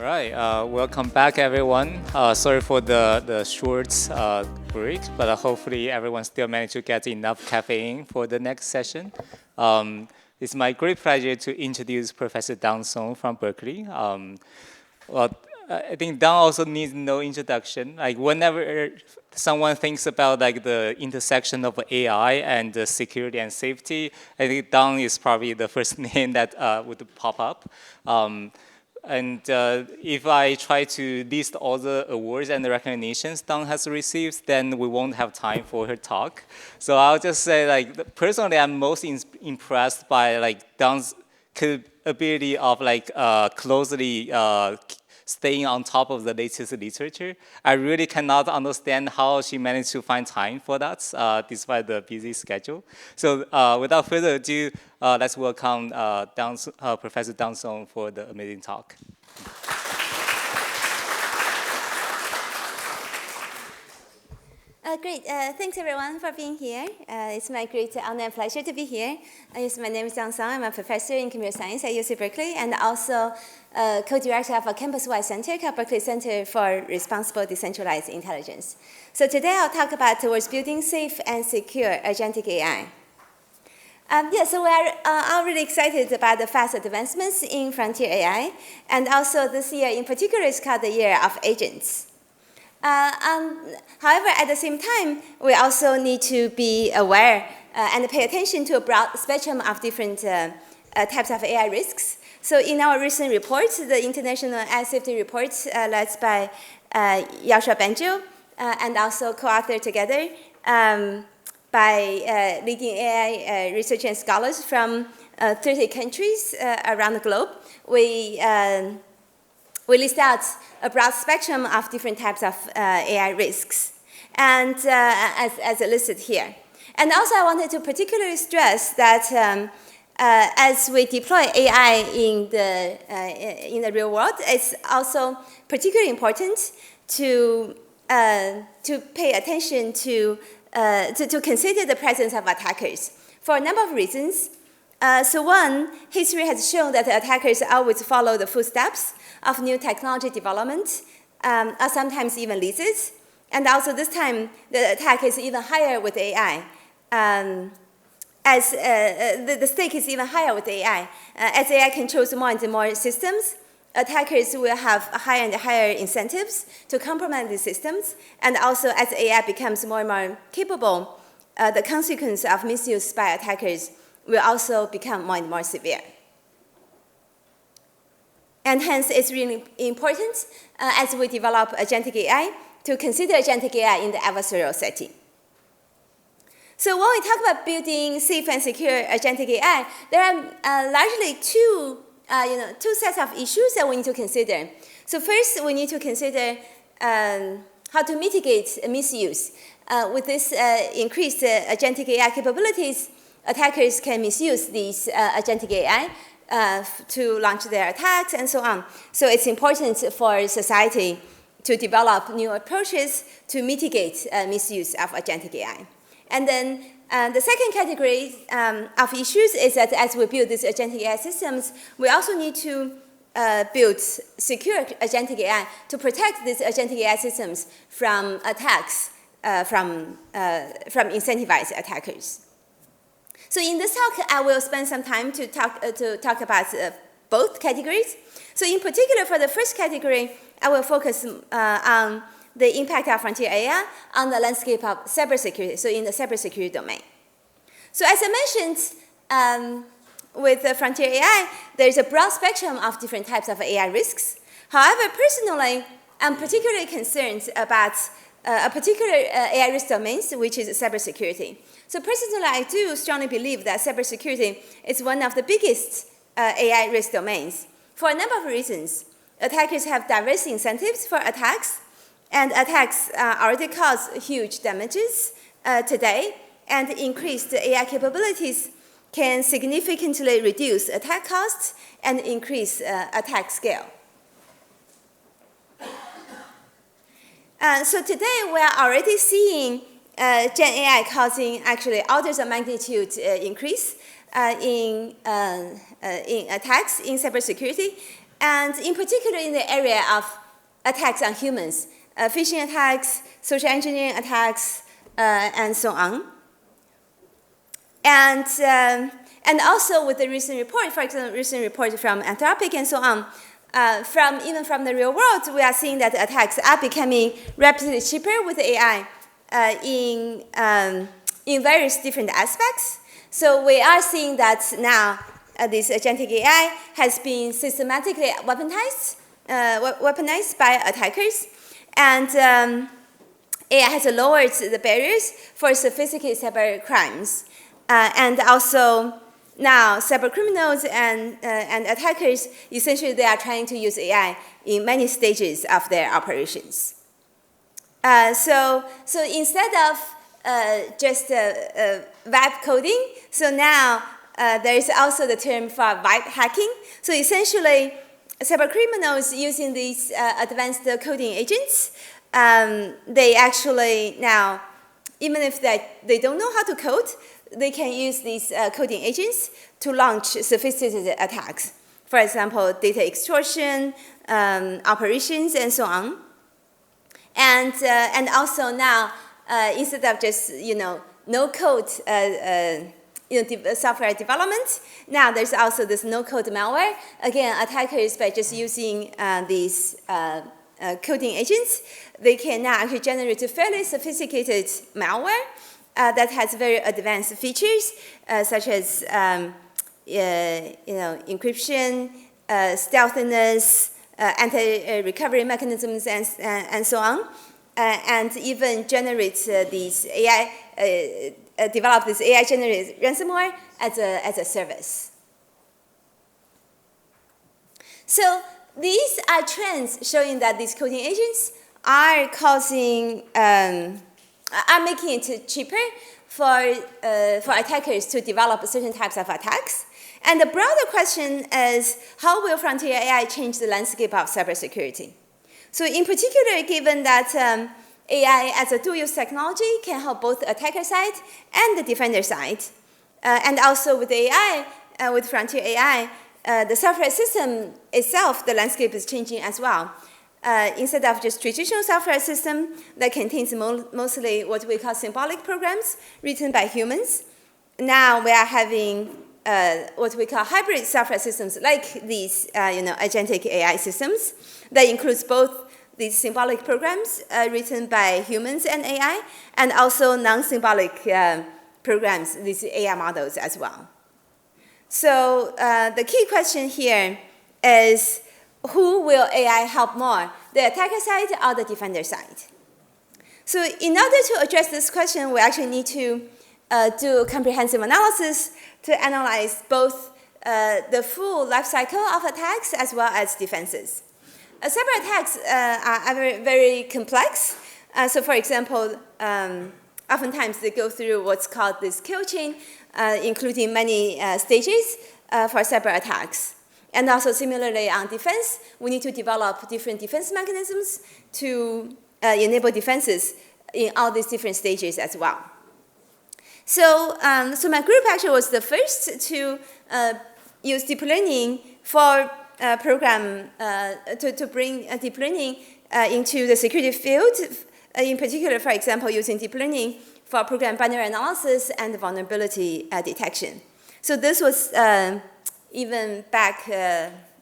All right, welcome back, everyone. Sorry for the short break, but hopefully everyone still managed to get enough caffeine for the next session. It's my great pleasure to introduce Professor Dang Song from Berkeley. Well, I think Dang also needs no introduction. Like whenever someone thinks about like the intersection of AI and security and safety, I think Dang is probably the first name that would pop up. And if I try to list all the awards and the recognitions Dang has received, then we won't have time for her talk. So I'll just say, like, personally, I'm most impressed by like Dang's ability of like closely staying on top of the latest literature. I really cannot understand how she managed to find time for that, despite the busy schedule. So without further ado, let's welcome Professor Dang Song for the amazing talk. Great. Thanks, everyone, for being here. It's my great honor and pleasure to be here. My name is Dang Song. I'm a professor in computer science at UC Berkeley and also co-director of a campus-wide center called Berkeley Center for Responsible Decentralized Intelligence. So today I'll talk about towards building safe and secure agentic AI. So we are all really excited about the fast advancements in frontier AI. And also this year in particular is called the year of agents. However, at the same time, we also need to be aware and pay attention to a broad spectrum of different types of AI risks. So in our recent report, the International AI Safety Report led by Yoshua Bengio and also co-authored together by leading AI researchers and scholars from 30 countries around the globe, we list out a broad spectrum of different types of AI risks, and as listed here. And also I wanted to particularly stress that as we deploy AI in the real world, it's also particularly important to pay attention to consider the presence of attackers for a number of reasons. So one, history has shown that attackers always follow the footsteps of new technology development, or sometimes even leases. And also this time, the attack is even higher with AI. The stake is even higher with AI. As AI controls more and more systems, attackers will have higher and higher incentives to compromise these systems. And also as AI becomes more and more capable, the consequence of misuse by attackers will also become more and more severe. And hence, it's really important as we develop agentic AI to consider agentic AI in the adversarial setting. So when we talk about building safe and secure agentic AI, there are largely two sets of issues that we need to consider. So first, we need to consider how to mitigate misuse. With this increased agentic AI capabilities, attackers can misuse these agentic AI to launch their attacks and so on. So it's important for society to develop new approaches to mitigate misuse of agentic AI. And then the second category of issues is that as we build these agentic AI systems, we also need to build secure agentic AI to protect these agentic AI systems from attacks from incentivized attackers. So in this talk, I will spend some time to talk about both categories. So in particular, for the first category, I will focus on the impact of frontier AI on the landscape of cybersecurity, so in the cybersecurity domain. So as I mentioned, with frontier AI, there is a broad spectrum of different types of AI risks. However, personally, I'm particularly concerned about a particular AI risk domain, which is cybersecurity. So personally, I do strongly believe that cybersecurity is one of the biggest AI risk domains for a number of reasons. Attackers have diverse incentives for attacks, and attacks already cause huge damages today, and increased AI capabilities can significantly reduce attack costs and increase attack scale. So today, we are already seeing Gen AI causing actually orders of magnitude increase in attacks in cybersecurity. and in particular in the area of attacks on humans, phishing attacks, social engineering attacks, and so on. And also with the recent report, for example, recent report from Anthropic and so on, even from the real world, we are seeing that attacks are becoming rapidly cheaper with AI in various different aspects. So we are seeing that now this agentic AI has been systematically weaponized by attackers, and AI has lowered the barriers for sophisticated cyber crimes. And also now cyber criminals and attackers, essentially they are trying to use AI in many stages of their operations. So instead of just web coding, so now there is also the term for web hacking. So essentially, cyber criminals using these advanced coding agents, they actually now, even if they don't know how to code, they can use these coding agents to launch sophisticated attacks. For example, data extortion, operations, and so on. And also now, instead of just no code software development, now there's also this no code malware. Again, attackers by just using these coding agents, they can now actually generate a fairly sophisticated malware that has very advanced features such as encryption, stealthiness, anti-recovery mechanisms, and so on, and even generate these AI, develop this AI-generated ransomware as a service. So these are trends showing that these coding agents are causing, are making it cheaper for attackers to develop certain types of attacks. And the broader question is, how will frontier AI change the landscape of cybersecurity? So in particular, given that AI as a dual-use technology can help both the attacker side and the defender side, and also with AI, with frontier AI, the software system itself, the landscape is changing as well. Instead of just traditional software system that contains mostly what we call symbolic programs written by humans, now we are having what we call hybrid software systems like these agentic AI systems that includes both these symbolic programs written by humans and AI, and also non-symbolic programs, these AI models as well. So the key question here is, who will AI help more, the attacker side or the defender side? So in order to address this question, we actually need to do comprehensive analysis to analyze both the full life cycle of attacks as well as defenses. Cyber attacks are very, very complex. So for example, oftentimes they go through what's called this kill chain, including many stages for cyber attacks. And also similarly on defense, we need to develop different defense mechanisms to enable defenses in all these different stages as well. So, so my group actually was the first to use deep learning for program, to bring deep learning into the security field, in particular, for example, using deep learning for program binary analysis and vulnerability detection. So this was even back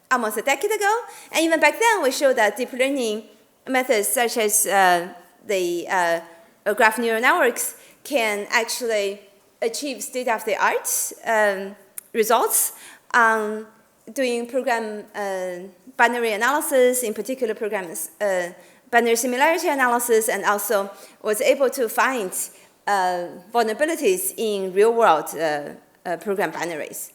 almost a decade ago. And even back then, we showed that deep learning methods such as the graph neural networks can actually achieve state-of-the-art results on doing program binary analysis, in particular programs, binary similarity analysis, and also was able to find vulnerabilities in real-world program binaries.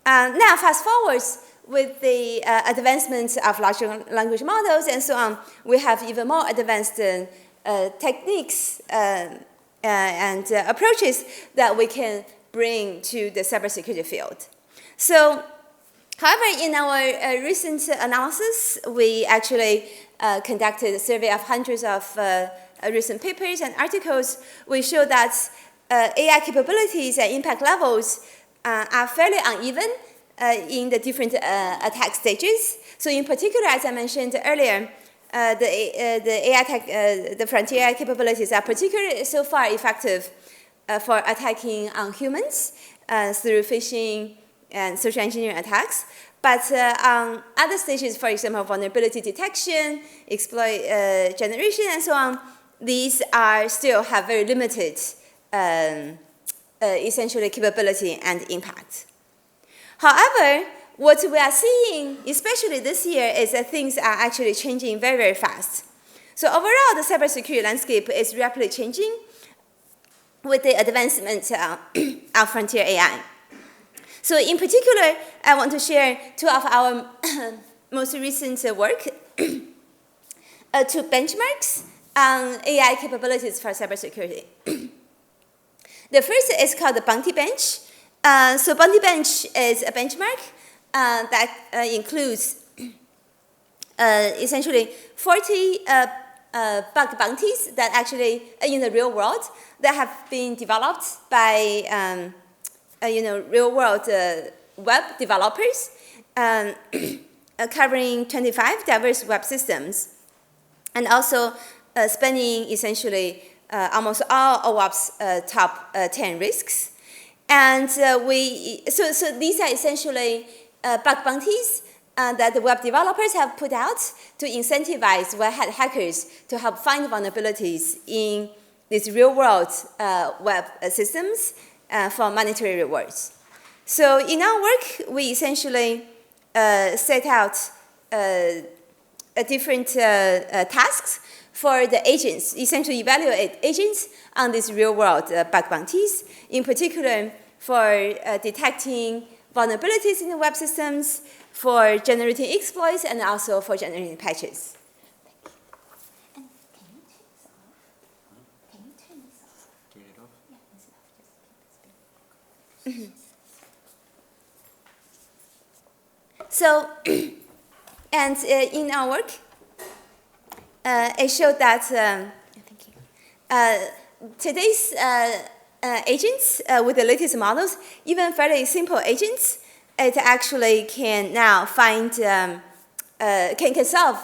Now, fast forwards, with the advancements of large language models and so on, we have even more advanced techniques and approaches that we can bring to the cybersecurity field. So, however, in our recent analysis, we actually conducted a survey of hundreds of recent papers and articles. We show that AI capabilities and impact levels are fairly uneven in the different attack stages. So in particular, as I mentioned earlier, the frontier AI capabilities are particularly so far effective for attacking on humans through phishing and social engineering attacks. But on other stages, for example, vulnerability detection, exploit generation, and so on, these are still have very limited, essentially, capability and impact. However, what we are seeing, especially this year, is that things are actually changing very, very fast. So overall, the cybersecurity landscape is rapidly changing with the advancement of frontier AI. So in particular, I want to share two of our most recent work, two benchmarks on AI capabilities for cybersecurity. The first is called the Bounty Bench. So Bounty Bench is a benchmark that includes essentially 40 bug bounties that actually, in the real world, that have been developed by real-world web developers covering 25 diverse web systems, and also spanning essentially almost all OWASP's top 10 risks. And so these are essentially bug bounties that the web developers have put out to incentivize web hackers to help find vulnerabilities in these real-world web systems for monetary rewards. So in our work, we essentially set out different tasks for the agents, essentially evaluate agents on these real-world bug bounties, in particular for detecting vulnerabilities in the web systems, for generating exploits, and also for generating patches. And can you turn this off? Turn it off? Yeah, it's off. Just keep it spinning. So, and in our work, it showed that today's agents with the latest models, even fairly simple agents, it actually can now find, can solve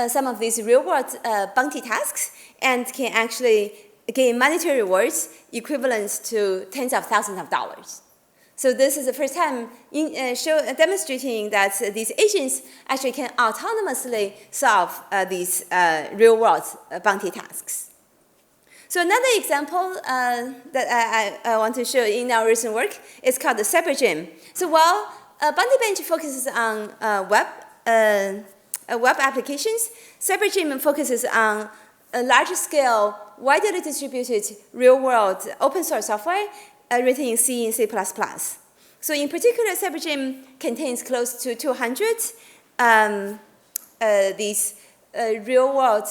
some of these real-world bounty tasks and can actually gain monetary rewards equivalent to tens of thousands of dollars. So this is the first time demonstrating that these agents actually can autonomously solve these real-world bounty tasks. So another example that I want to show in our recent work is called the Progent. So while Bounty Bench focuses on web applications, Progent focuses on a large-scale, widely distributed, real-world open-source software written in C and C++. So in particular, Progent contains close to 200 these real-world,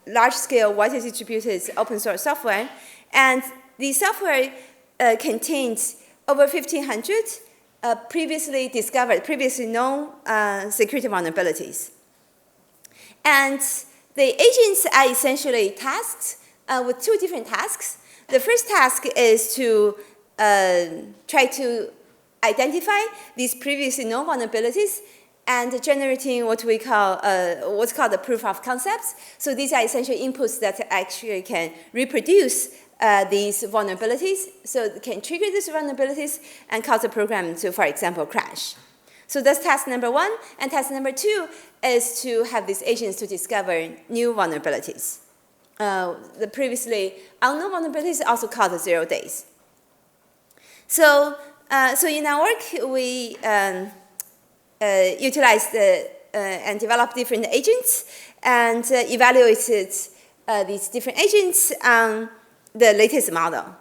large-scale, widely distributed open-source software. And the software contains over 1,500 previously discovered, previously known security vulnerabilities. And the agents are essentially tasked with two different tasks. The first task is to try to identify these previously known vulnerabilities and generating what we call what's called the proof of concepts. So these are essentially inputs that actually can reproduce these vulnerabilities, so it can trigger these vulnerabilities and cause the program to, for example, crash. So that's task number one. And task number two is to have these agents to discover new vulnerabilities. The previously unknown vulnerabilities are also called 0 days. So in our work, we utilized and developed different agents and evaluated these different agents on the latest model.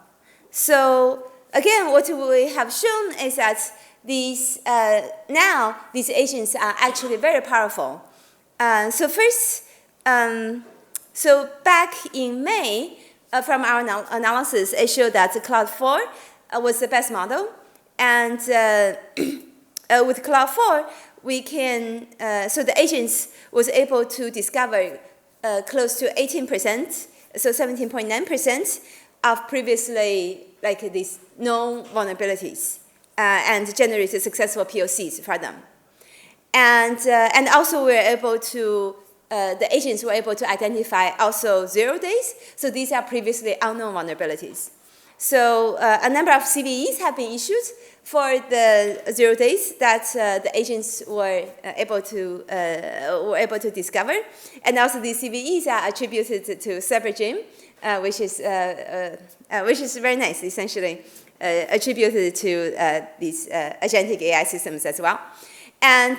So again, what we have shown is that these now these agents are actually very powerful. So first, so back in May, from our analysis, it showed that Cloud 4 was the best model, and with Cloud 4, we can so the agents was able to discover close to 18%. So 17.9% of previously these known vulnerabilities and generated successful POCs for them. And also we're able to, the agents were able to identify also 0 days. So these are previously unknown vulnerabilities. So a number of CVEs have been issued for the 0 days that the agents were able to discover. And also these CVEs are attributed to CyberGym, which is very nice, essentially attributed to these agentic AI systems as well. And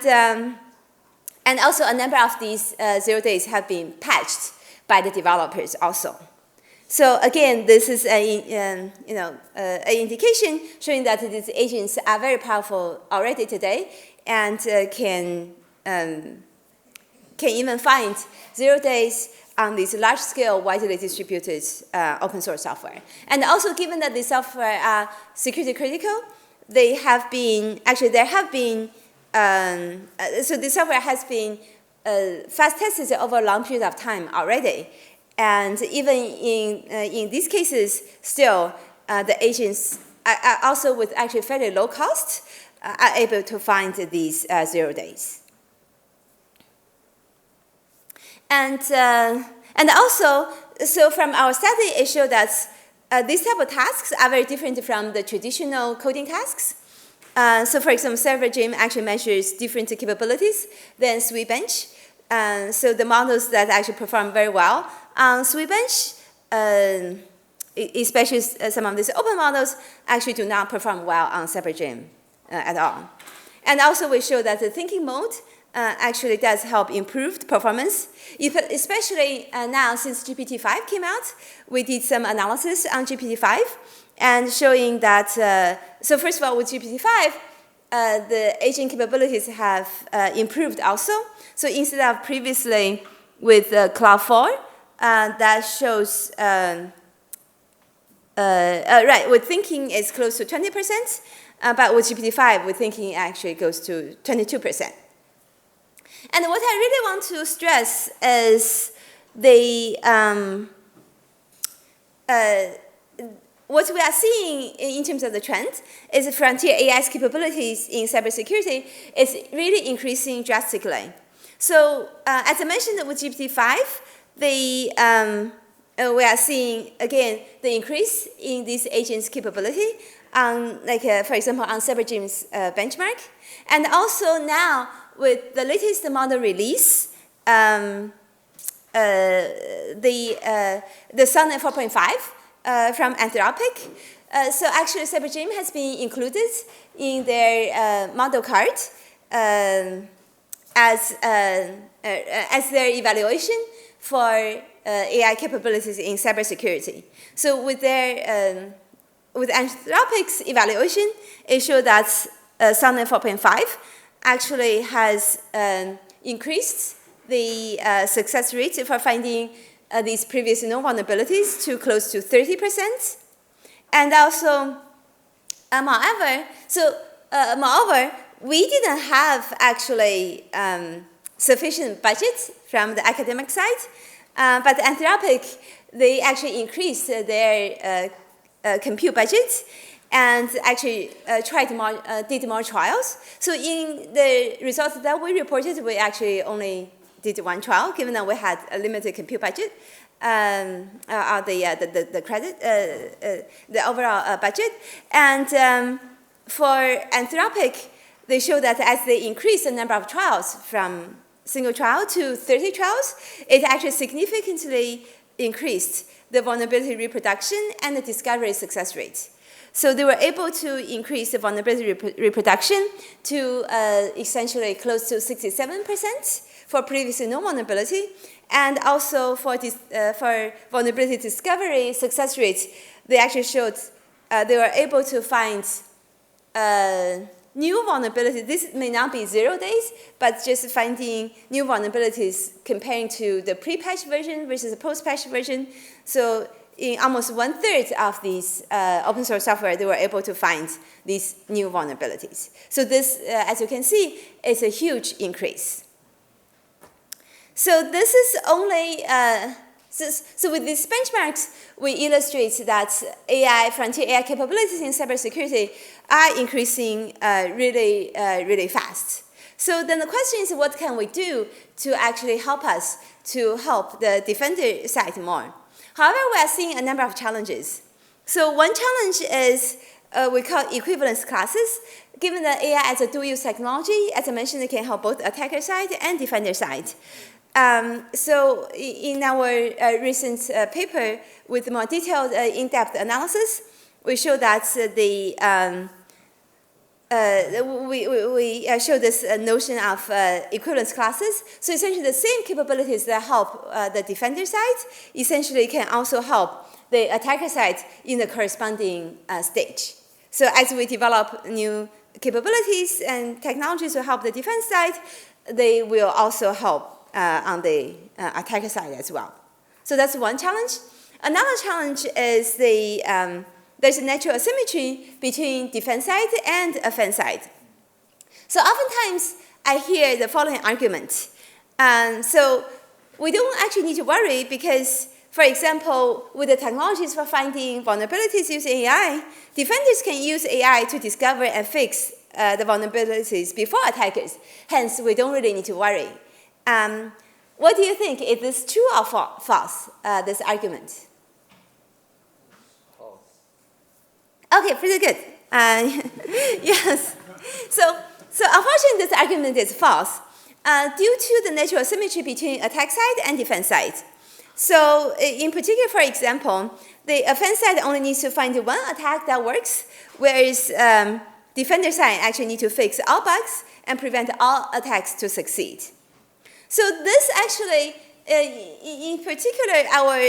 also a number of these 0 days have been patched by the developers also. So again, this is an indication showing that these agents are very powerful already today and can even find 0 days on this large-scale, widely distributed open source software. And also, given that these software are security critical, so the software has been fast tested over a long period of time already. And even in these cases, still, the agents are also with actually fairly low cost, are able to find these 0 days. And also, so from our study, it showed that these type of tasks are very different from the traditional coding tasks. So for example, CyberGym actually measures different capabilities than Sweetbench. So the models that actually perform very well on Sweetbench, especially some of these open models, actually do not perform well on CyberGym at all. And also we show that the thinking mode actually does help improve performance, especially now since GPT-5 came out. We did some analysis on GPT-5 and showing that, so first of all, with GPT-5, the agent capabilities have improved also. So instead of previously with Cloud 4, that shows, with thinking it's close to 20%, but with GPT-5, with thinking actually goes to 22%. And what I really want to stress is what we are seeing in terms of the trend is frontier AI's capabilities in cybersecurity is really increasing drastically. So as I mentioned with GPT-5, we are seeing, again, the increase in these agents' capability, for example, on CyberGym's benchmark. And also now, with the latest model release, the Sonnet 4.5 from Anthropic. So actually, CyberGym has been included in their model card as their evaluation for AI capabilities in cybersecurity. So with their with Anthropic's evaluation, it showed that Sonnet 4.5 actually has increased the success rate for finding these previous known vulnerabilities to close to 30%. And also, moreover, we didn't have actually sufficient budget from the academic side, but Anthropic, they actually increased their compute budget and actually did more trials. So in the results that we reported, we actually only did one trial, given that we had a limited compute budget, the overall budget. And for Anthropic, they show that as they increase the number of trials from single trial to 30 trials, it actually significantly increased the vulnerability reproduction and the discovery success rate. So they were able to increase the vulnerability reproduction to essentially close to 67% for previously known vulnerability, and also for vulnerability discovery success rate, they actually showed they were able to find new vulnerabilities. This may not be 0 days, but just finding new vulnerabilities comparing to the pre-patch version versus the post-patch version. So in almost 1/3 of these open source software, they were able to find these new vulnerabilities. So this, as you can see, is a huge increase. So this is only, so with these benchmarks, we illustrate that frontier AI capabilities in cybersecurity are increasing really fast. So then the question is, what can we do to actually help us to help the defender side more? However, we are seeing a number of challenges. So one challenge is we call equivalence classes. Given that AI as a dual-use technology, as I mentioned, it can help both attacker side and defender side. So in our recent paper with more detailed in-depth analysis, we show that we show this notion of equivalence classes. So essentially the same capabilities that help the defender side essentially can also help the attacker side in the corresponding stage. So as we develop new capabilities and technologies to help the defense side, they will also help on the attacker side as well. So that's one challenge. Another challenge is there's a natural asymmetry between defense side and offense side. So oftentimes I hear the following argument. So we don't actually need to worry because, for example, with the technologies for finding vulnerabilities using AI, defenders can use AI to discover and fix the vulnerabilities before attackers. Hence, we don't really need to worry. What do you think? Is this true or false, this argument? False. Okay, pretty good. Yes. So unfortunately, this argument is false due to the natural asymmetry between attack side and defense side. So in particular, for example, the offense side only needs to find one attack that works, whereas defender side actually need to fix all bugs and prevent all attacks to succeed. So this actually, in particular,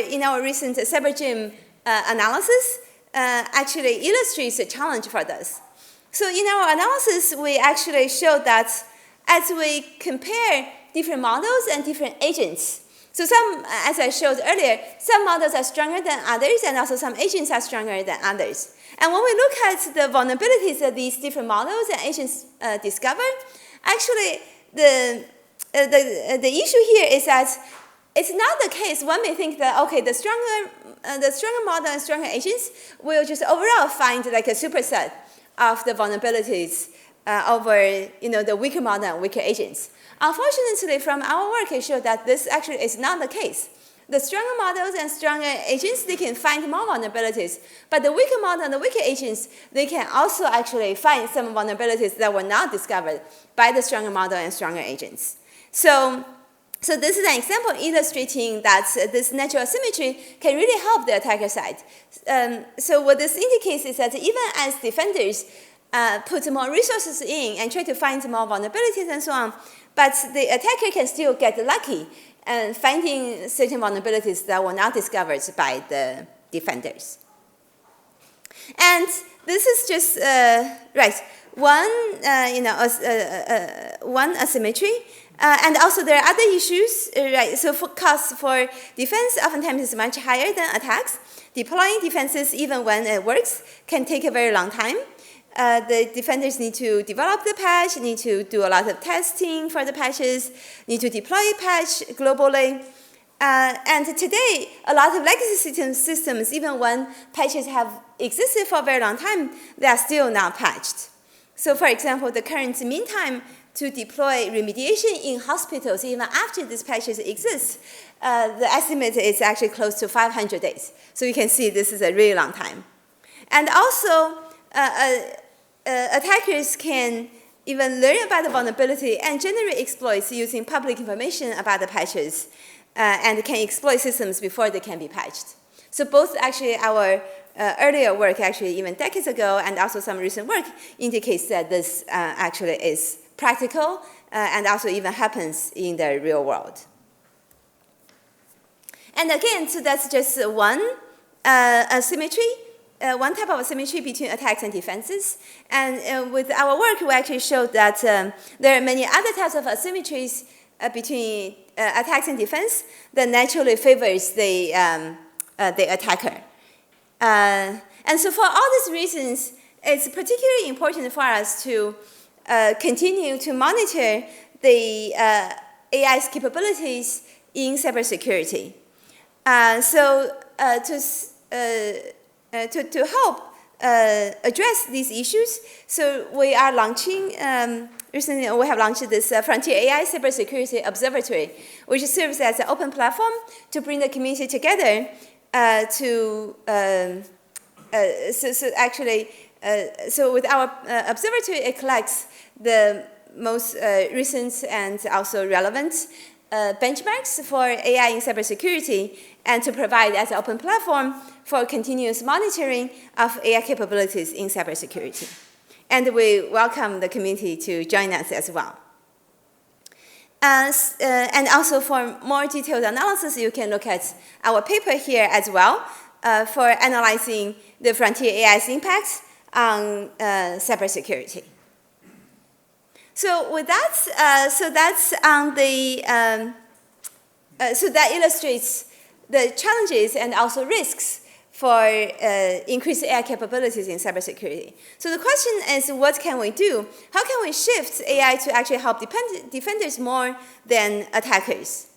in our recent CyberGym analysis, actually illustrates a challenge for this. So in our analysis, we actually showed that as we compare different models and different agents, so some, as I showed earlier, some models are stronger than others, and also some agents are stronger than others. And when we look at the vulnerabilities that these different models and agents discover, actually the issue here is that it's not the case. One may think that, okay, the stronger model and stronger agents will just overall find like a superset of the vulnerabilities over the weaker model and weaker agents. Unfortunately, from our work, it showed that this actually is not the case. The stronger models and stronger agents, they can find more vulnerabilities. But the weaker model and the weaker agents, they can also actually find some vulnerabilities that were not discovered by the stronger model and stronger agents. So this is an example illustrating that this natural asymmetry can really help the attacker side. So what this indicates is that even as defenders put more resources in and try to find more vulnerabilities and so on, but the attacker can still get lucky and finding certain vulnerabilities that were not discovered by the defenders. And this is just one asymmetry. And also there are other issues, right? So for costs for defense oftentimes is much higher than attacks. Deploying defenses, even when it works, can take a very long time. The defenders need to develop the patch, need to do a lot of testing for the patches, need to deploy a patch globally. And today, a lot of legacy systems, even when patches have existed for a very long time, they are still not patched. So for example, the current mean time to deploy remediation in hospitals, even after these patches exist, the estimate is actually close to 500 days. So you can see this is a really long time. And also, attackers can even learn about the vulnerability and generate exploits using public information about the patches and can exploit systems before they can be patched. So both actually our earlier work, actually even decades ago, and also some recent work indicates that this actually is practical and also even happens in the real world. And again, so that's just one asymmetry. One type of asymmetry between attacks and defenses. And with our work, we actually showed that there are many other types of asymmetries between attacks and defense that naturally favors the attacker. And so for all these reasons, it's particularly important for us to continue to monitor the AI's capabilities in cybersecurity. To help address these issues, so we are launching recently we have launched this Frontier AI Cybersecurity Observatory, which serves as an open platform to bring the community together so with our observatory, it collects the most recent and also relevant benchmarks for AI in cybersecurity, and to provide as an open platform for continuous monitoring of AI capabilities in cybersecurity. And we welcome the community to join us as well. And also for more detailed analysis, you can look at our paper here as well for analyzing the Frontier AI's impact on cybersecurity. So with that, so that illustrates the challenges and also risks for increased AI capabilities in cybersecurity. So the question is, what can we do? How can we shift AI to actually help defenders more than attackers?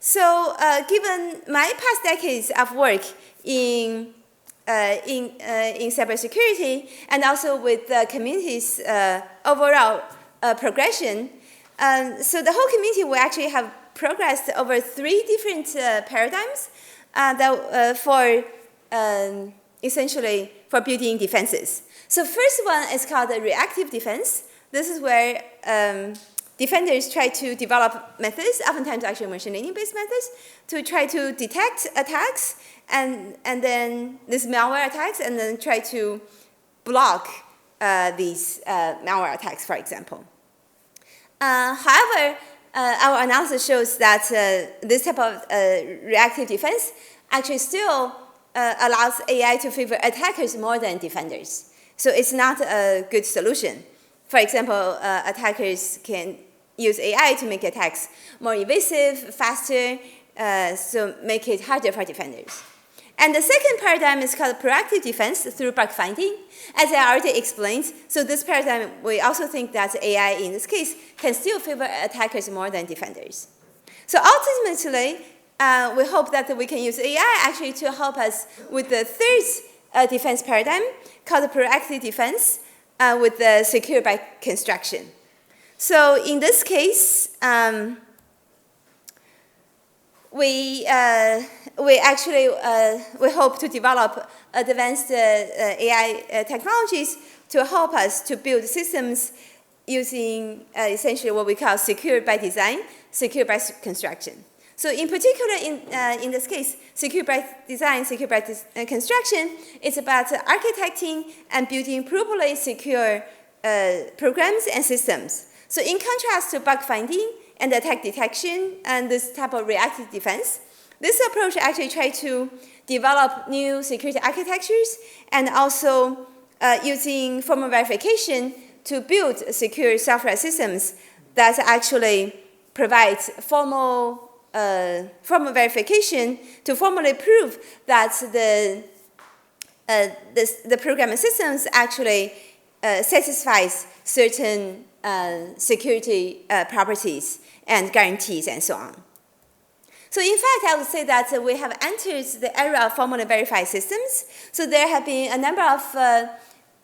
So given my past decades of work in cybersecurity, and also with the community's overall progression, so the whole community will actually have progressed over 3 different paradigms essentially for building defenses. So first one is called the reactive defense. This is where defenders try to develop methods, oftentimes actually machine learning-based methods, to try to detect attacks and then these malware attacks, and then try to block these malware attacks, for example. However, our analysis shows that this type of reactive defense actually still allows AI to favor attackers more than defenders. So it's not a good solution. For example, attackers can use AI to make attacks more evasive, faster, so make it harder for defenders. And the second paradigm is called proactive defense through bug finding. As I already explained, so this paradigm, we also think that AI in this case can still favor attackers more than defenders. So ultimately, we hope that we can use AI actually to help us with the third defense paradigm called the proactive defense with the secure by construction. So in this case, we hope to develop advanced AI technologies to help us to build systems using essentially what we call secure by design, secure by construction. So in particular, in this case, secure by design, secure by construction, it's about architecting and building properly secure programs and systems. So in contrast to bug finding and attack detection and this type of reactive defense, this approach actually tries to develop new security architectures and also using formal verification to build secure software systems that actually provides formal verification to formally prove that the program and systems actually satisfies certain security properties and guarantees and so on. So in fact, I would say that we have entered the era of formally verified systems. So there have been a number of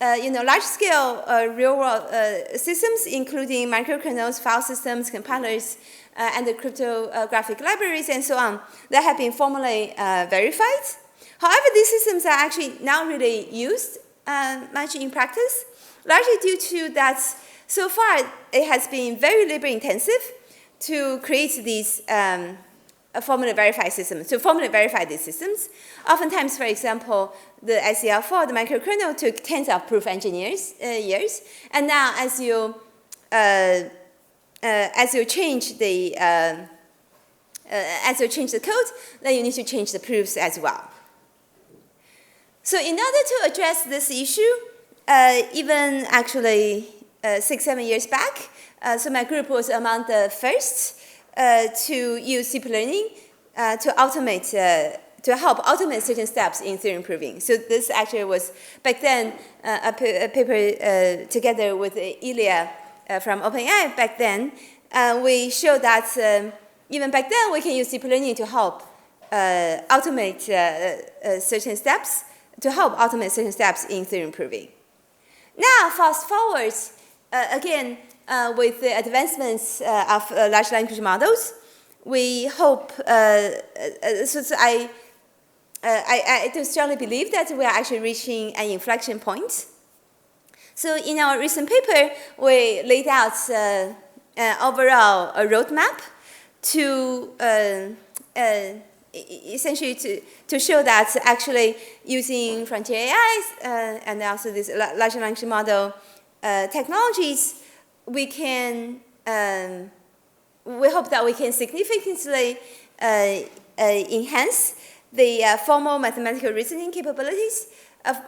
large-scale real-world systems, including microkernels, file systems, compilers, and the cryptographic libraries and so on, that have been formally verified. However, these systems are actually not really used much in practice, largely due to that so far it has been very labor-intensive to create these formally verified systems, to formally verify these systems. Oftentimes, for example, the SEL4, the microkernel, took tens of proof engineers years, and now as you change the code, then you need to change the proofs as well. So in order to address this issue, even actually 6-7 years back, so my group was among the first to use deep learning to help automate certain steps in theorem proving. So this actually was back then a paper together with Ilya from OpenAI. Back then, we showed that even back then we can use deep learning to help automate certain steps in theorem proving. Now, fast forward, again, with the advancements of large language models, we hope, I do strongly believe that we are actually reaching an inflection point. So in our recent paper, we laid out an overall roadmap to essentially to show that actually using frontier AIs and also this large language model technologies, we can we hope that we can significantly enhance the formal mathematical reasoning capabilities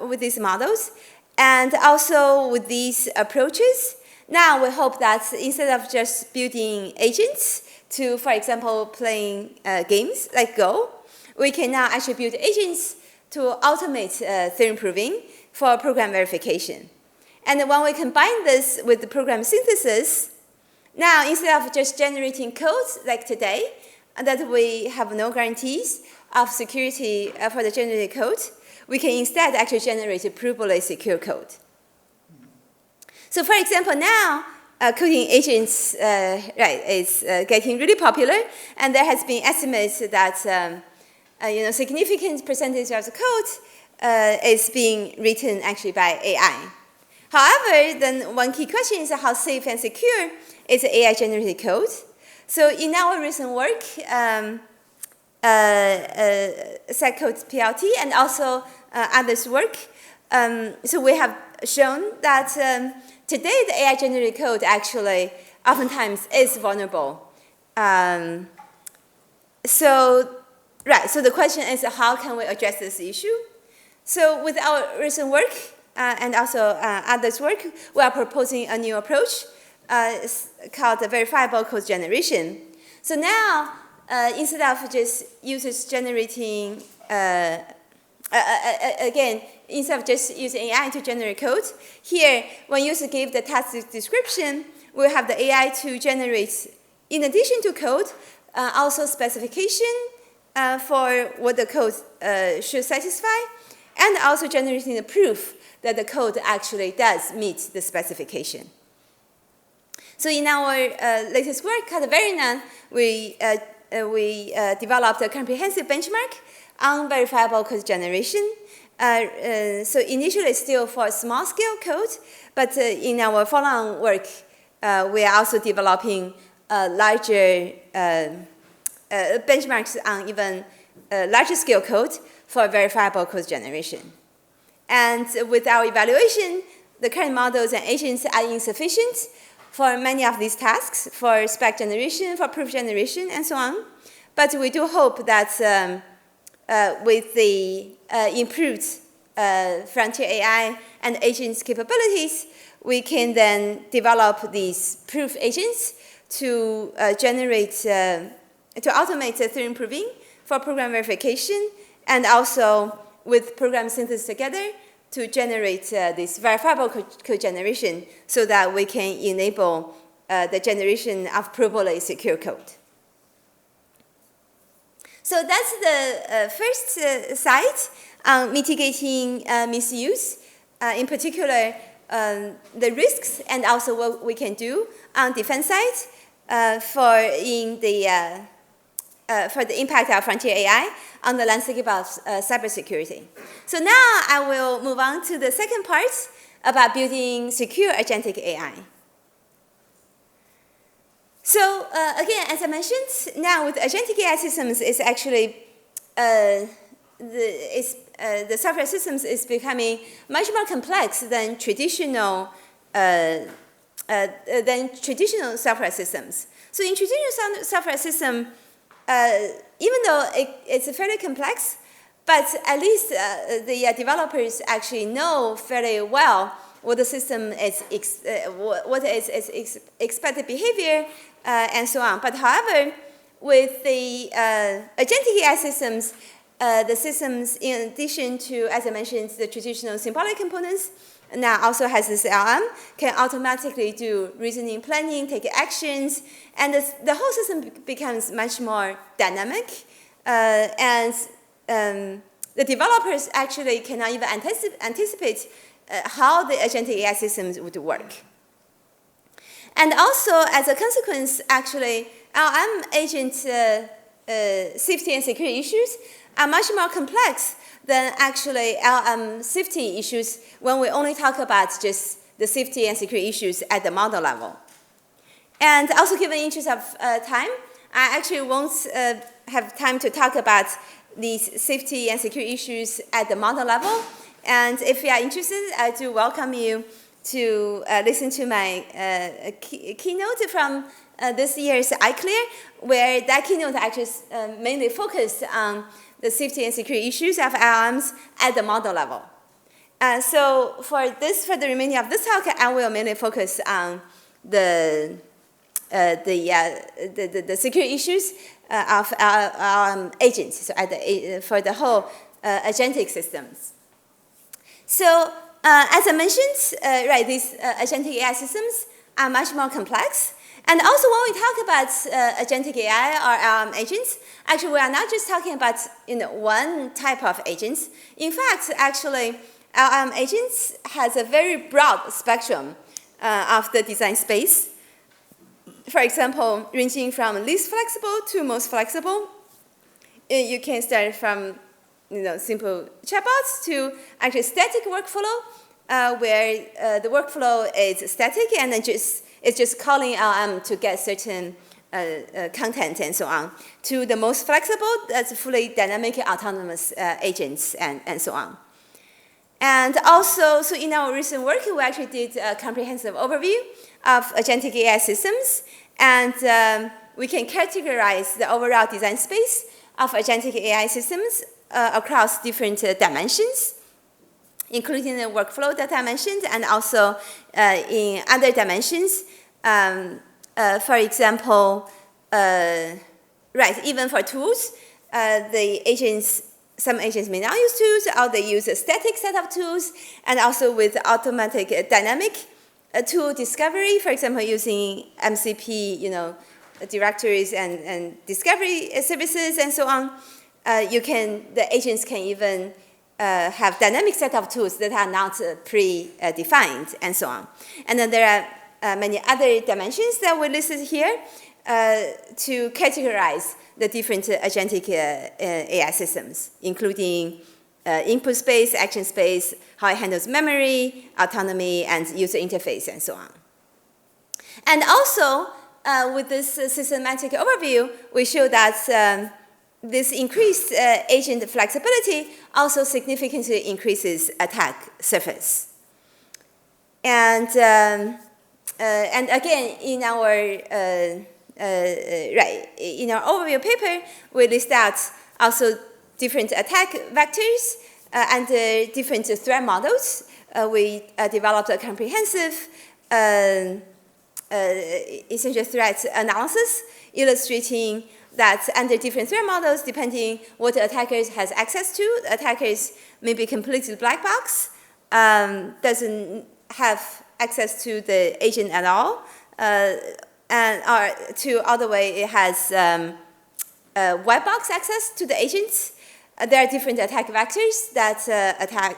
with these models, and also with these approaches. Now we hope that instead of just building agents to, for example, playing games like Go, we can now actually build agents to automate theorem proving for program verification. And when we combine this with the program synthesis, now instead of just generating codes like today, that we have no guarantees of security for the generated code, we can instead actually generate a provably secure code. So for example, now coding agents is getting really popular, and there has been estimates that significant percentage of the code is being written actually by AI. However, then one key question is how safe and secure is AI-generated code. So in our recent work, Sacure PLT and also others' work, so we have shown that today the AI-generated code actually oftentimes is vulnerable. So the question is how can we address this issue? So with our recent work and also others' work, we are proposing a new approach called verifiable code generation. So now, instead of just users generating, again, instead of just using AI to generate code, here, when user give the task description, we'll have the AI to generate, in addition to code, also specification for what the code should satisfy, and also generating the proof that the code actually does meet the specification. So in our latest work called Verinan, we developed a comprehensive benchmark on verifiable code generation. So initially it's still for small-scale code, but in our follow-on work, we are also developing larger benchmarks on even larger-scale code for verifiable code generation. And with our evaluation, the current models and agents are insufficient for many of these tasks, for spec generation, for proof generation, and so on. But we do hope that with the improved frontier AI and agents capabilities, we can then develop these proof agents to to automate the theorem proving for program verification, and also with program synthesis together to generate this verifiable code generation so that we can enable the generation of provably secure code. So that's the first side on mitigating misuse, in particular the risks and also what we can do on defense side for the impact of frontier AI on the landscape of cybersecurity. So now I will move on to the second part about building secure agentic AI. So again, as I mentioned, now with agentic AI systems, it's actually the software systems is becoming much more complex than traditional software systems. So in traditional software system, even though it's fairly complex, but at least the developers actually know fairly well what the system is, what is its expected behavior, and so on. But however, with the agentic AI systems, the systems, in addition to, as I mentioned, the traditional symbolic components, now also has this LM, can automatically do reasoning planning, take actions, and the whole system becomes much more dynamic. And the developers actually cannot even anticipate how the agentic AI systems would work. And also, as a consequence, actually, LLM agent safety and security issues are much more complex than actually LLM safety issues when we only talk about just the safety and security issues at the model level. And also, given the interest of time, I actually won't have time to talk about these safety and security issues at the model level. And if you are interested, I do welcome you to listen to my keynote from this year's iClear, where that keynote actually mainly focused on the safety and security issues of LLMs at the model level. So for the remaining of this talk, I will mainly focus on the security issues of agents, so for the whole agentic systems. So as I mentioned, right, these agentic AI systems are much more complex. And also when we talk about agentic AI or agents, actually we are not just talking about one type of agents. In fact, actually, agents has a very broad spectrum of the design space. For example, ranging from least flexible to most flexible. You can start from simple chatbots to actually static workflow, where the workflow is static and then it's just calling LLM to get certain content and so on, to the most flexible, that's fully dynamic autonomous agents and so on. And also, so in our recent work, we actually did a comprehensive overview of agentic AI systems, and we can categorize the overall design space of agentic AI systems across different dimensions, including the workflow that I mentioned, and also in other dimensions. For example, right, even for tools, some agents may not use tools, or they use a static set of tools, and also with automatic dynamic tool discovery, for example, using MCP, directories and discovery services and so on. The agents can even have dynamic set of tools that are not pre-defined and so on. And then there are many other dimensions that we listed here to categorize the different agentic AI systems, including input space, action space, how it handles memory, autonomy, and user interface, and so on. And also, with this systematic overview, we show that this increased agent flexibility also significantly increases attack surface. And again, in our overview paper, we list out also different attack vectors and different threat models. We developed a comprehensive essential threat analysis illustrating that under different threat models, depending what the attackers has access to, attackers may be completely black box, doesn't have access to the agent at all, or to other way, it has white box access to the agents. There are different attack vectors that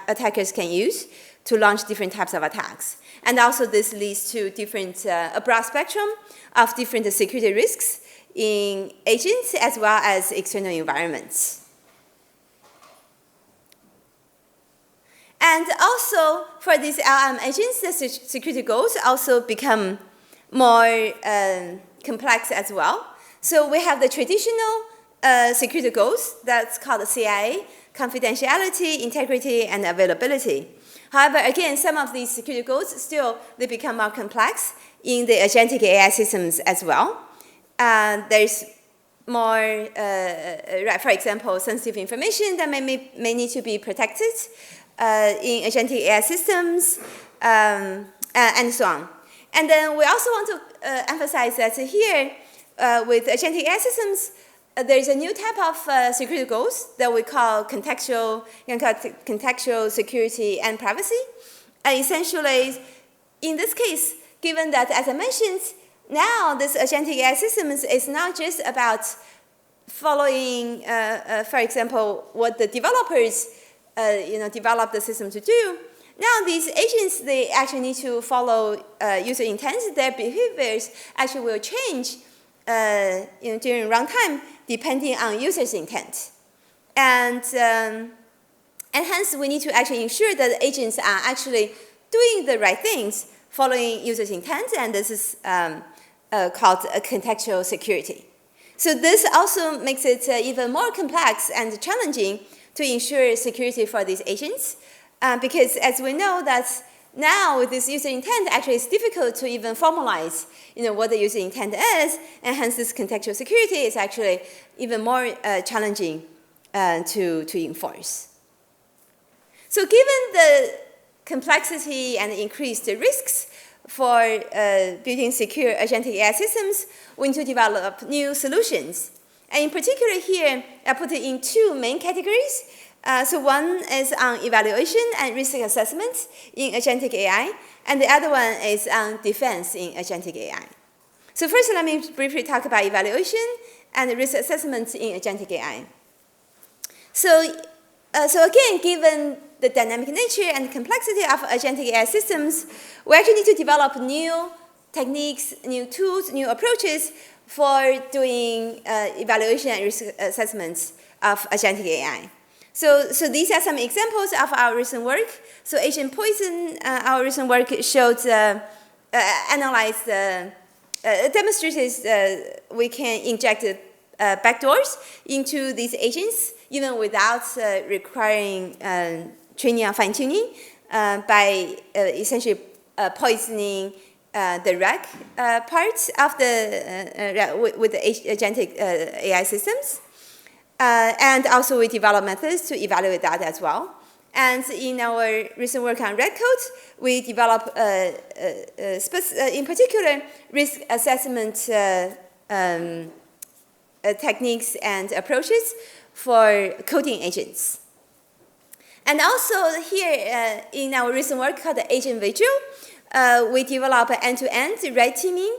attackers can use to launch different types of attacks. And also this leads to a broad spectrum of different security risks in agents as well as external environments. And also for these LLM agents, the security goals also become more complex as well. So we have the traditional security goals that's called the CIA, confidentiality, integrity, and availability. However, again, some of these security goals they become more complex in the agentic AI systems as well. There's more, for example, sensitive information that may need to be protected in agentic AI systems, and so on. And then we also want to emphasize that here, with agentic AI systems, there's a new type of security goals that we call contextual security and privacy. And essentially, in this case, given that, as I mentioned, now this agentic AI systems is not just about following, for example, what the developers develop the system to do. Now these agents, they actually need to follow user intent. Their behaviors actually will change during runtime depending on user's intent. And hence, we need to actually ensure that the agents are actually doing the right things following user's intent, and this is called contextual security. So this also makes it even more complex and challenging to ensure security for these agents, because as we know that now with this user intent, actually it's difficult to even formalize what the user intent is, and hence this contextual security is actually even more challenging to enforce. So given the complexity and increased risks for building secure agentic AI systems, we need to develop new solutions. And in particular here, I put it in two main categories. So one is on evaluation and risk assessment in agentic AI, and the other one is on defense in agentic AI. So first, let me briefly talk about evaluation and risk assessment in agentic AI. So again, given the dynamic nature and complexity of agentic AI systems, we actually need to develop new techniques, new tools, new approaches for doing evaluation and risk assessments of agentic AI. So these are some examples of our recent work. So Agent Poison, our recent work showed, demonstrated we can inject backdoors into these agents even without requiring training and fine-tuning by essentially poisoning the RAG parts of the with the agentic AI systems. And also we develop methods to evaluate that as well. And in our recent work on red codes, we develop, in particular, risk assessment techniques and approaches for coding agents. And also here in our recent work called the AgentVigil, we develop end-to-end red teaming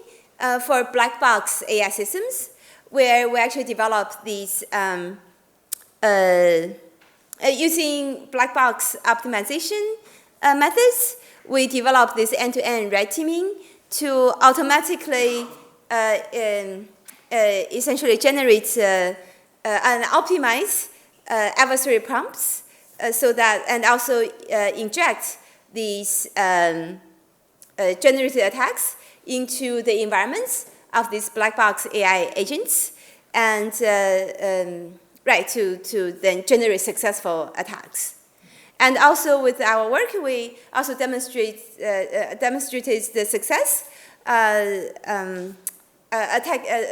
for black box AI systems, where we actually develop these using black box optimization methods. We develop this end-to-end red teaming to automatically essentially generate and optimize adversary prompts so that, and also inject these generated attacks into the environments of these black box AI agents, and to then generate successful attacks. And also with our work, we also demonstrated the success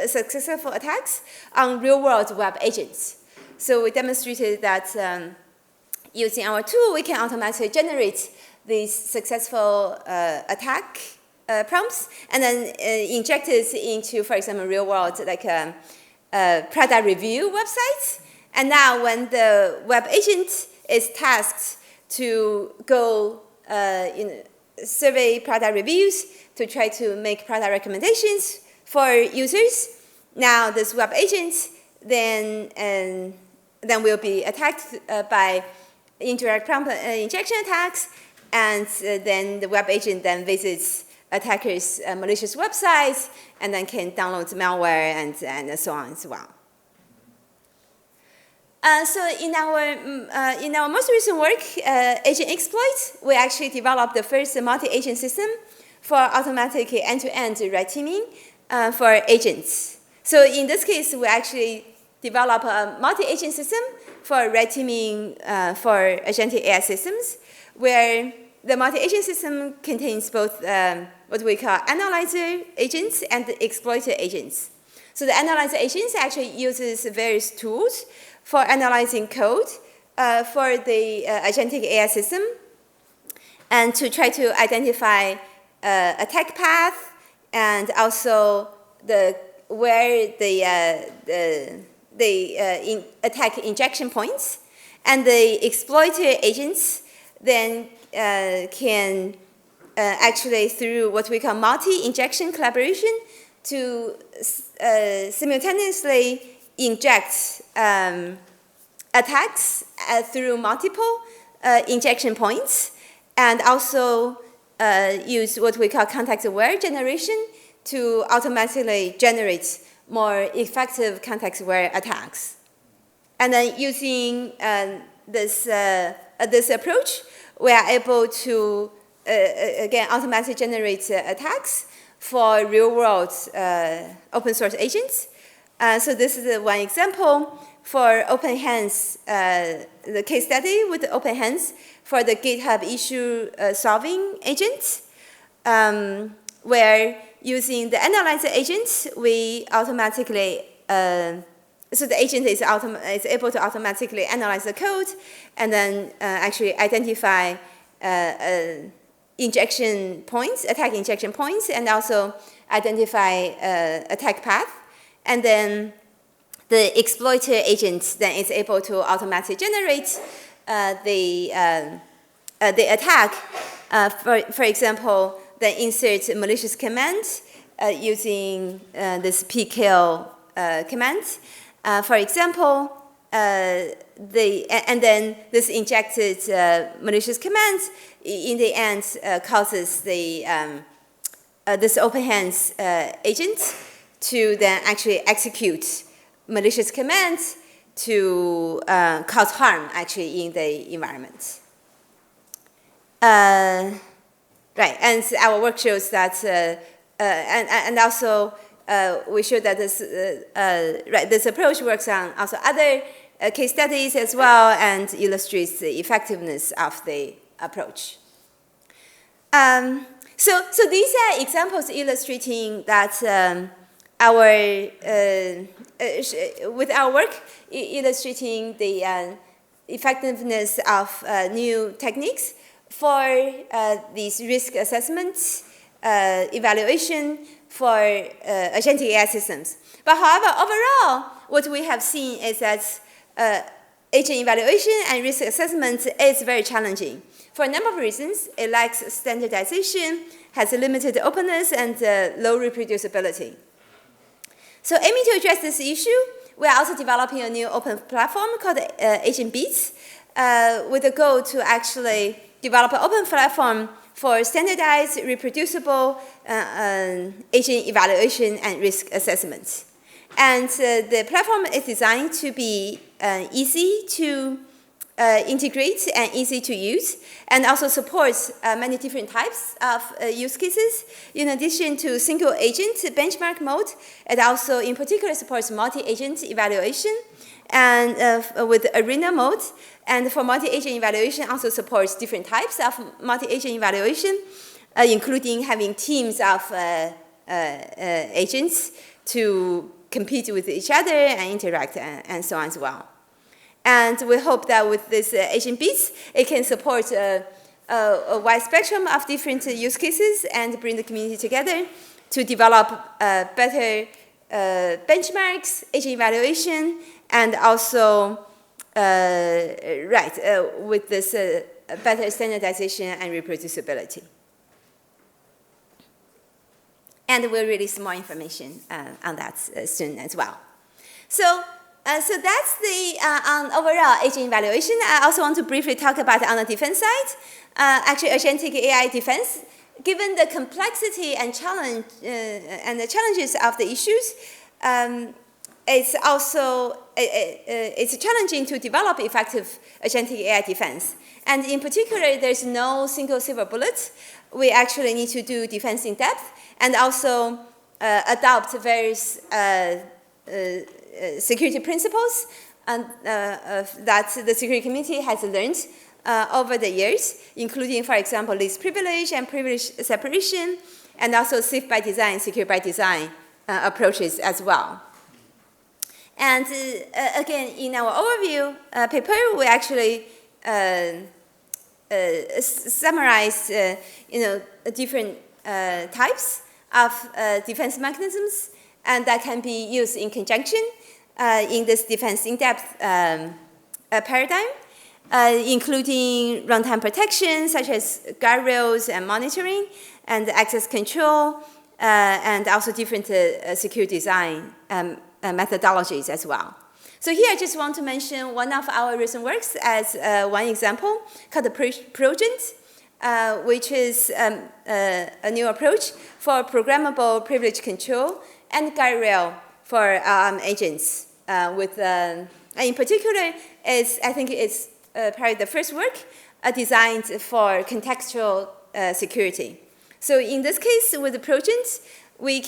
successful attacks on real-world web agents. So we demonstrated that using our tool, we can automatically generate these successful attack prompts and then inject it into, for example, real-world like product review websites. And now when the web agent is tasked to go survey product reviews to try to make product recommendations for users, now this web agent then will be attacked by indirect prompt injection attacks, and then the web agent then visits attackers' malicious websites and then can download malware and so on as well. So in our most recent work, AgentXploit, we actually developed the first multi-agent system for automatic end-to-end red teaming for agents. So in this case, we actually develop a multi-agent system for red teaming for agentic AI systems, where the multi-agent system contains both what we call analyzer agents and exploiter agents. So the analyzer agents actually uses various tools for analyzing code for the agentic AI system, and to try to identify attack path and also where the attack injection points. And the exploiter agents then can actually, through what we call multi-injection collaboration, to simultaneously inject attacks through multiple injection points, and also use what we call context-aware generation to automatically generate more effective context-aware attacks. And then using this approach, we are able to, again, automatically generate attacks for real-world open source agents. So this is one example for Open Hands, the case study with Open Hands for the GitHub issue solving agent, where using the analyzer agent, we automatically, so the agent is able to automatically analyze the code and then actually identify injection points, attack injection points, and also identify attack path. And then the exploiter agent then is able to automatically generate the attack. For example, the insert malicious command using this pkill command. For example, and then this injected malicious command in the end causes the this Open Hands agent to then actually execute malicious commands to cause harm actually in the environment. Right, and our work shows that, and also we show that this right, this approach works on also other case studies as well and illustrates the effectiveness of the approach. So these are examples illustrating that with our work, illustrating the effectiveness of new techniques for these risk assessments, evaluation for agentic AI systems. But however, overall, what we have seen is that agent evaluation and risk assessment is very challenging. For a number of reasons, it lacks standardization, has limited openness, and low reproducibility. So aiming to address this issue, we are also developing a new open platform called AgentVigil with the goal to actually develop an open platform for standardized, reproducible agent evaluation and risk assessment. And the platform is designed to be easy to integrate and easy to use, and also supports many different types of use cases. In addition to single agent benchmark mode, it also in particular supports multi-agent evaluation and with arena mode. And for multi-agent evaluation, also supports different types of multi-agent evaluation, including having teams of agents to compete with each other and interact and so on as well. And we hope that with this AgentVigil, it can support a wide spectrum of different use cases and bring the community together to develop better benchmarks, agent evaluation, and also with this better standardization and reproducibility. And we'll release more information on that soon as well. So that's the on overall agent evaluation. I also want to briefly talk about on the defense side. Actually, agentic AI defense, given the complexity and challenge and the challenges of the issues, it's also it's challenging to develop effective agentic AI defense. And in particular, there's no single silver bullet. We actually need to do defense in depth and also adopt various security principles and, that the security community has learned over the years, including, for example, least privilege and privilege separation, and also safe by design, secure by design approaches as well. And again, in our overview paper, we actually summarized, different types of defense mechanisms, and that can be used in conjunction in this defense in-depth paradigm, including runtime protection, such as guardrails and monitoring, and access control, and also different secure design methodologies as well. So here I just want to mention one of our recent works as one example called the Progent. which is a new approach for programmable privilege control and guardrail for agents. In particular, I think it's probably the first work designed for contextual security. So in this case, with the Progent, we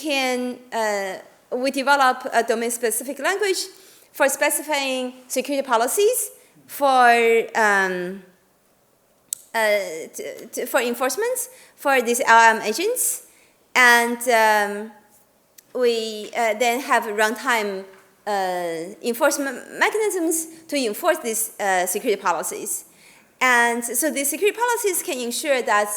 develop a domain-specific language for specifying security policies for enforcement for these LLM agents, and we then have runtime enforcement mechanisms to enforce these security policies. And so the security policies can ensure that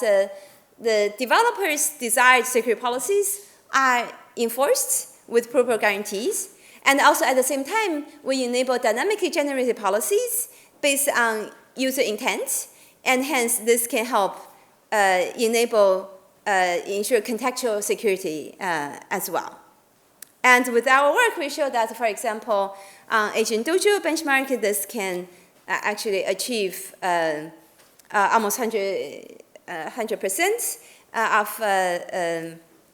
the developers' desired security policies are enforced with proper guarantees. And also at the same time, we enable dynamically generated policies based on user intent. And hence, this can help ensure contextual security as well. And with our work, we show that, for example, on AgentVigil benchmark, this can actually achieve almost 100% of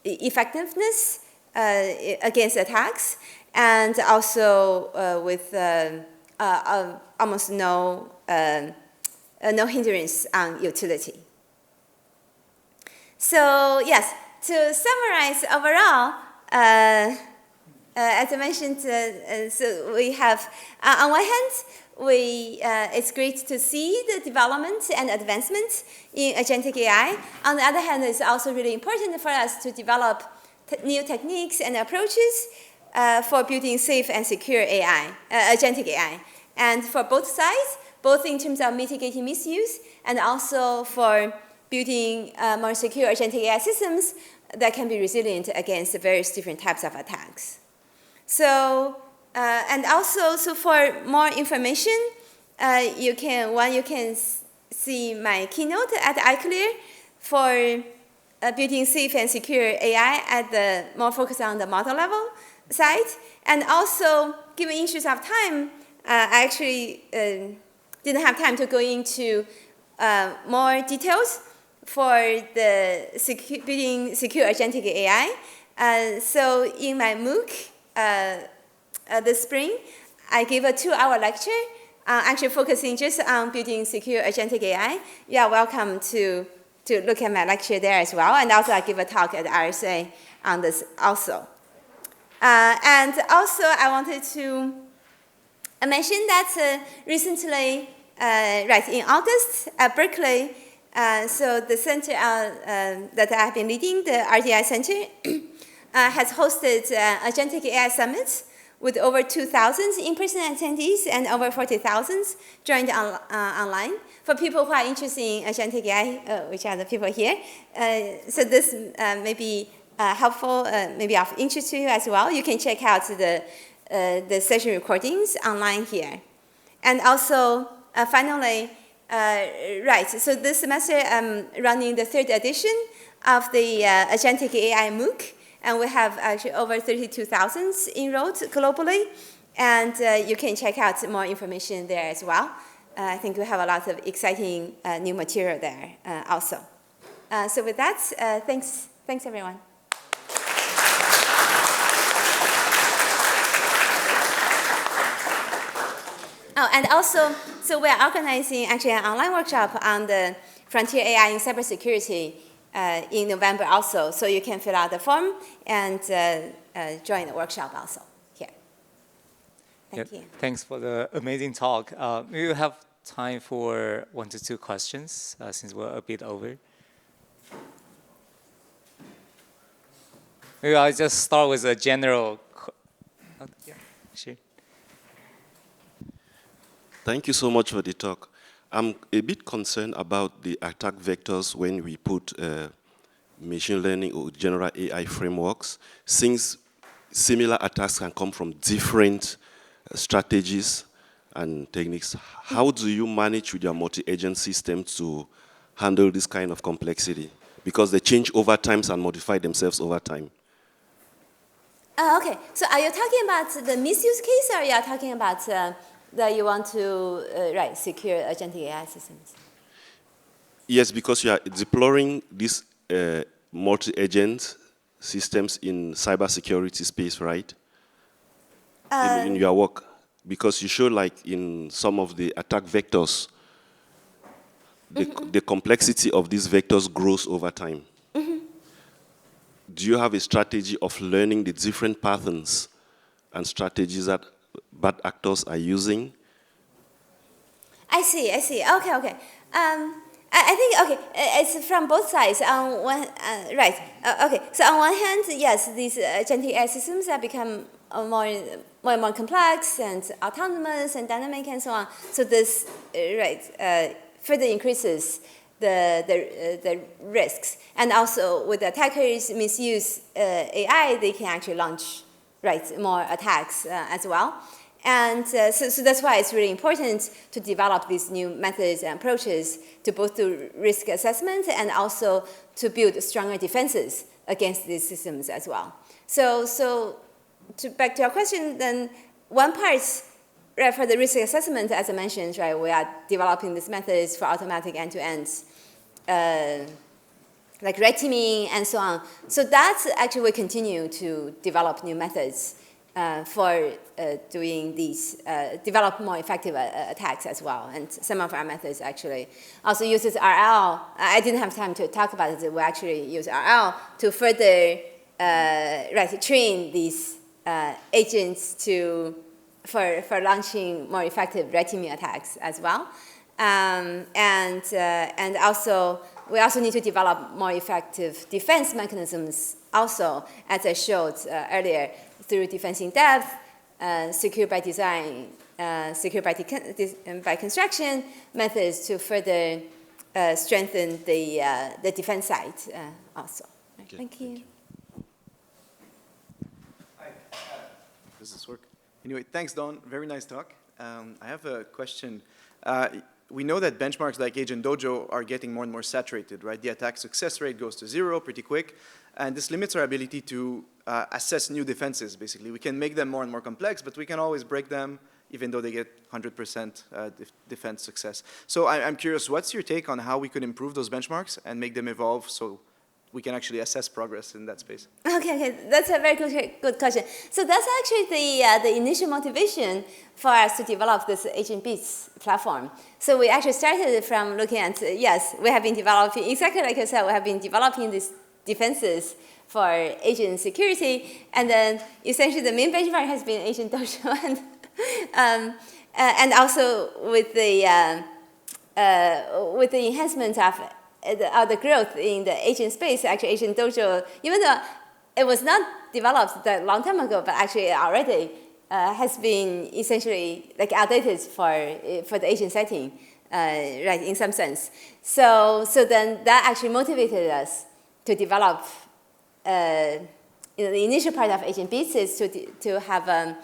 effectiveness against attacks, and also with almost no hindrance on utility. So yes, to summarize overall, as I mentioned, so we have, on one hand, it's great to see the development and advancement in agentic AI. On the other hand, it's also really important for us to develop new techniques and approaches for building safe and secure AI, agentic AI. And for both sides, both in terms of mitigating misuse and also for building more secure agentic AI systems that can be resilient against various different types of attacks. So, and also, so for more information, you can see my keynote at iClear for building safe and secure AI at the more focused on the model level side. And also, given interest of time, I actually didn't have time to go into more details for the building secure agentic AI. So in my MOOC this spring, I gave a 2-hour lecture, actually focusing just on building secure agentic AI. You are welcome to look at my lecture there as well. And also I give a talk at RSA on this also. And also I wanted to mention that recently, in August at Berkeley, so the center that I've been leading, the RDI Center, has hosted Agentic AI Summit with over 2,000 in-person attendees and over 40,000 joined online. For people who are interested in Agentic AI, which are the people here, so this may be helpful, maybe of interest to you as well. You can check out the session recordings online here. And also, finally, so this semester I'm running the 3rd edition of the Agentic AI MOOC, and we have actually over 32,000 enrolled globally, and you can check out more information there as well. I think we have a lot of exciting new material there also. So with that, thanks everyone. Oh, and also, so we're organizing actually an online workshop on the frontier AI in cybersecurity in November also. So you can fill out the form and join the workshop also here. Thank you. Thanks for the amazing talk. We will have time for 1 to 2 questions since we're a bit over. Maybe I'll just start with a general. Yeah, sure. Thank you so much for the talk. I'm a bit concerned about the attack vectors when we put machine learning or general AI frameworks, since similar attacks can come from different strategies and techniques. How do you manage with your multi-agent system to handle this kind of complexity? Because they change over time and modify themselves over time. Okay, so are you talking about the misuse case, or are you talking about that you want to secure agentic AI systems? Yes, because you are deploying these multi-agent systems in cybersecurity space, right? In your work, because you show like in some of the attack vectors, the complexity of these vectors grows over time. Do you have a strategy of learning the different patterns and strategies that bad actors are using? I see. Okay. I think, okay, it's from both sides. On one, right, okay. So on one hand, yes, these agentic AI systems have become more and more complex and autonomous and dynamic and so on. So this, further increases the risks. And also, with attackers misuse AI, they can actually launch, more attacks as well. And so that's why it's really important to develop these new methods and approaches to both do risk assessment and also to build stronger defenses against these systems as well. So back to your question, then one part, for the risk assessment, as I mentioned, we are developing these methods for automatic end-to-end, like red teaming and so on. So that's actually we continue to develop new methods for doing these, develop more effective attacks as well. And some of our methods actually also uses RL. I didn't have time to talk about it. We actually use RL to further train these agents for launching more effective red teaming attacks as well. And also, we also need to develop more effective defense mechanisms also, as I showed earlier, through defense in depth, secure by design, secure by construction methods to further strengthen the defense side also. Okay, thank you. Hi. Does this work? Anyway, thanks, Dawn. Very nice talk. I have a question. We know that benchmarks like Agent Dojo are getting more and more saturated, right? The attack success rate goes to 0 pretty quick, and this limits our ability to assess new defenses, basically. We can make them more and more complex, but we can always break them even though they get 100% defense success. So I'm curious, what's your take on how we could improve those benchmarks and make them evolve so we can actually assess progress in that space? Okay, that's a very good question. So that's actually the initial motivation for us to develop this AgentVigil platform. So we actually started from looking at, yes, we have been developing, exactly like I said, we have been developing these defenses for agent security, and then essentially the main benchmark has been Agent Dojo, and also with the enhancement of the growth in the agent space, actually Agent Dojo, even though it was not developed that long time ago, but actually already has been essentially like outdated for the agent setting, in some sense. So then that actually motivated us to develop. The initial part of AgentVigil is to have a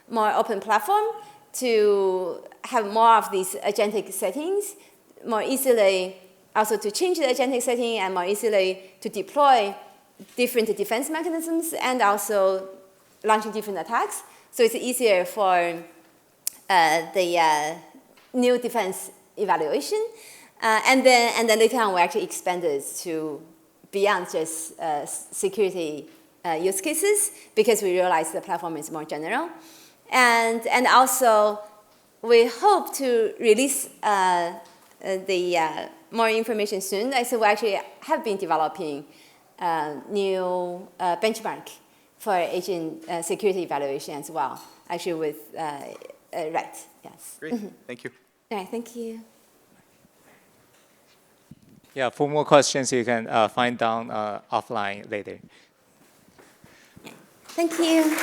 more open platform, to have more of these agentic settings, more easily also to change the agentic setting and more easily to deploy different defense mechanisms and also launching different attacks. So it's easier for the new defense evaluation. And then later on, we actually expanded to beyond just security use cases because we realized the platform is more general. And also, we hope to release the more information soon. So we actually have been developing new benchmark for agent security evaluation as well, actually with, yes. Great, thank you. All right, thank you. Yeah, for more questions, you can find down offline later. Thank you.